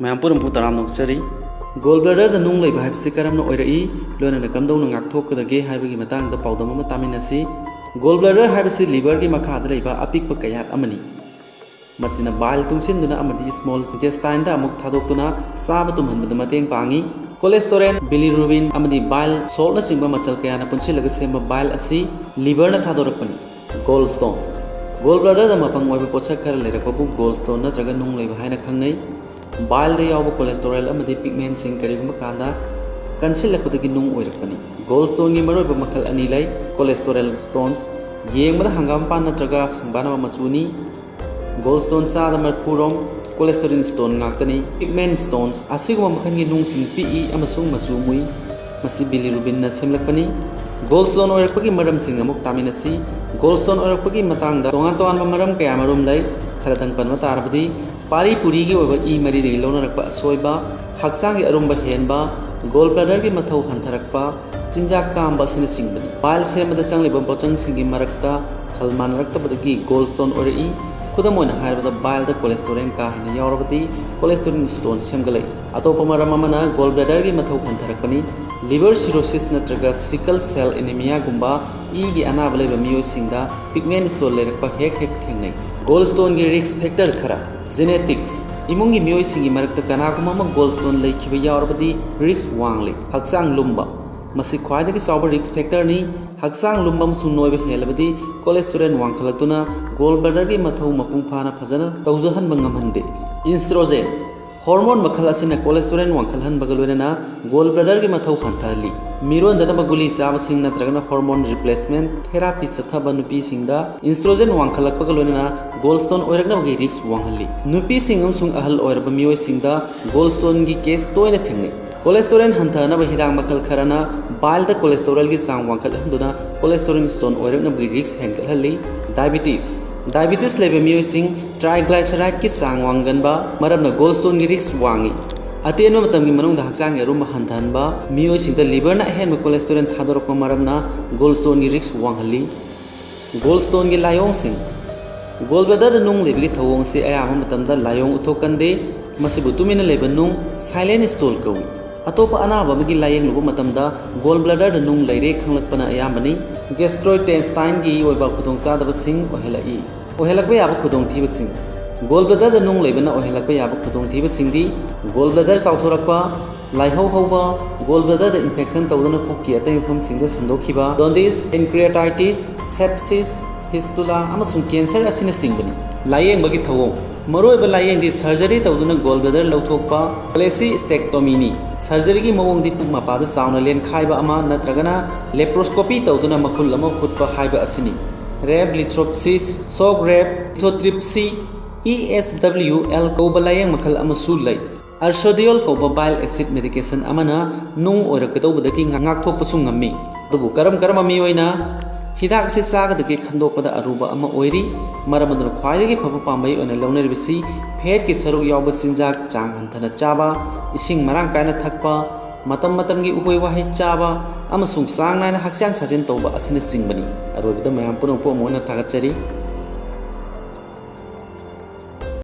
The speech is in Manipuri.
मैम पुरम पुतराम नोकचरी गोल ब्लडर नुंग लेब हाइबसे करमना ओइरई लोनना कमदौना ngakthokadage हाइबगी matangda पाउदम ama taminasi गोल ब्लडर हाइबसे लिवर की मखादा लेबा अपिकप कयाक अमनी मसिना बाइल तुंगसिनदुना अमदी स्मॉल इंटेस्टाइन दा अमुक थादोक्तुना साब तुमहनबदा mateang पांगी कोलेस्टेरोल बिलिरुबिन अमदी बाइल सोल्ट ना चिंबा मसल कयाना पुनसिलगा सेंबा बाइल असि लिवर ना थादोरकपनी गोलस्टोन गोल ब्लडर दा मपंग ओइबा पोषक खर लेरकपबु गोलस्टोन ना जगा नुंग लेबा हाइना खंगनै बाइल दे याव कोलेस्टेरोल अमदी पिगमेंट सिंग करिगुम कांदा कंसिलकपदगी नुंग ओइरकपनी गोलस्टोन की मरोइबा मखल अनि लै कोलेस्टेरोल स्टोन्स येंगबदा हंगाम पान नत्रगा संबाना मचुनी गोलस्टोन चादा मरफुरोम कोलेस्टेरोल स्टोन ngakतनी पिगमेंट स्टोन्स असिगुम मखनगी नुंग सिंग पीई अमसुंग मचु मुई मसी बिलिरुबिन ना सेमलकपनी गोलस्टोन ओइरकपगी मरम सिंग अमुक तामिनसी गोलस्टोन ओइरकपगी मतंगदा तोंगान तोंगान मरम कया मरुम लै खरदंग पनवा तारबदी पारी पुरी की ओइबा ई मरी दे लौनरकपा असोइबा हक्सांग की अरुंबा हेनबा गोल ब्लडर की मथौ हंथरकपा चिंजाक कामबा सिन सिंगबनी बाइल सेमदा चंगलिबा पोचंग सिंगी मरकता खलमानरक्तबदगी गोलस्टोन ओइरई खुदम ओइना हाइबदा बाइल दा कोलेस्टेरोल का हिन यावरबदी कोलेस्टेरोल स्टोन सेमगलै अतोपा मरम अमना गोल ब्लडर की मथौ हंथरकपनी लिवर सिरोसिस नत्रगा सिकल सेल एनीमिया गुंबा ई की अनाब लेबा मियोसिंगदा पिगमेंट स्टोन लेरकपा हेक हेक थेंगनै गोलस्टोन की रिस्क फैक्टर खरा जेनेटिक्स इमुंगी मियोसिंगी मरकता कनागुमा गोलस्टोन लेखिबा यावरबदी रिस्क वांगले हक्सांग लुम्बा मसी ख्वाइदगी चाउबा रिस्क फैक्टर नि हक्सांग लुम्बा अमसुंग नोइबा हेलबदी कोलेस्टेरोल वांखलक्तुना गोल ब्लडर की मथौ मपुंग फाना फजना तौजहनबा ngamhande इंस्ट्रोजेन हार्मोन मखल असिना कोलेस्टेरोल वांखलहनबगा लोइना गोल ब्लडर की मथौ हंथहली मिरोनदनबा गुली चाबसिंग नत्रगना हार्मोन रिप्लेसमेंट थेरापी चथबा नुपीसिंगदा इंस्ट्रोजेन वांखलकपगा लोइना गोलस्टोन ओइरकनबगी रिस्क वांगहली नुपीसिंग अमसुंग अहल ओइरबा मियोइसिंगदा गोलस्टोन की केस तोइना थेंगनै कोलेस्टेरोल हंथनबा हिदाक मखल खरना बाइल दा कोलेस्टेरोल की चांग वांखलहंदुना कोलेस्टेरोल स्टोन ओइरकनबगी रिस्क हेंगलहली डायबिटीज लेबा मियोइसिंग ट्राइग्लाइसराइड की चांग वांगनबा मरमना गोलस्टोन की रिस्क वांगी अतेन मतमगी मनुंगदा हक्सांग अरुंबा हंथनबा मियोइसिंगदा लिवर ना अहेनबा कोलेस्टेरोल थादोरकपा मरमना गोलस्टोन की रिस्क वांगहली गोलस्टोन की लायोंगसिंग गोल ब्लडर नुंग लेबगी थवोंग से अयामा मतमदा लायोंग उथोकंदे मसिबु तुमिना लेबा नुंग साइलेंट स्टोल कवी अतोपा अनाबा मगी लायेंग लुबा मतमदा गोल ब्लडर नुंग लेरे खंगलकपना अयामनी गैस्ट्रोइंटेस्टाइन की ओइबा खुदोंग चादबसिंग ओहेलाई ओहेलकबा याबा खुदोंग थीबसिंग गोल ब्लडर नुंग लेबना ओहेलकबा याबा खुदोंग थीबसिंगदी गोल ब्लडर चाउथोरकपा लाइहौ हौबा गोल ब्लडर इन्फेक्शन तौदना पुक्की अतै मफमसिंगदा संदोखिबा जॉन्डिस पैंक्रियाटाइटिस सेप्सिस हिस्टुला अमसुंग कैंसर असिना सिंगबनी लायेंगबगी थवोंग मरोइबा लायेंगदी सर्जरी तौदुना गोल ब्लडर लौथोकपा कोलेसिस्टेक्टोमी सर्जरी की मवोंगदी पुक मपादा चावना लेनखाइबा अमा नत्रगना लेप्रोस्कोपी तौदुना मखुल अमा फुटपा हाइबा असिनी रेब लिथ्रोप्सिस सोक रेब लिथोट्रिप्सी ESWL कौबा लायेंग मखल अमसु लै अर्सोडियोल कौबा बाइल एसिड मेडिकेशन अमना नुंग ओइरकदौबदगी ngakthokpasu ngammi अदुबु करम मियोइना हिदाक से चागदगी खंदोकपदा अरुबा अमा ओइरी मरमदुन ख्वाइदगी फबा पांबई ओइना लौनरिबसी फेट की सरुक यावबा चिंजाक चांग हंथना चाबा इसिंग मरांग कायना थकपा मतम मतम की उहोय वाहै चाबा अमसुंग चांग नायना हक्चांग साजेन तौबा असिना चिंगबनी अरोबदा मयाम पुनों पोमोना थागतचरी।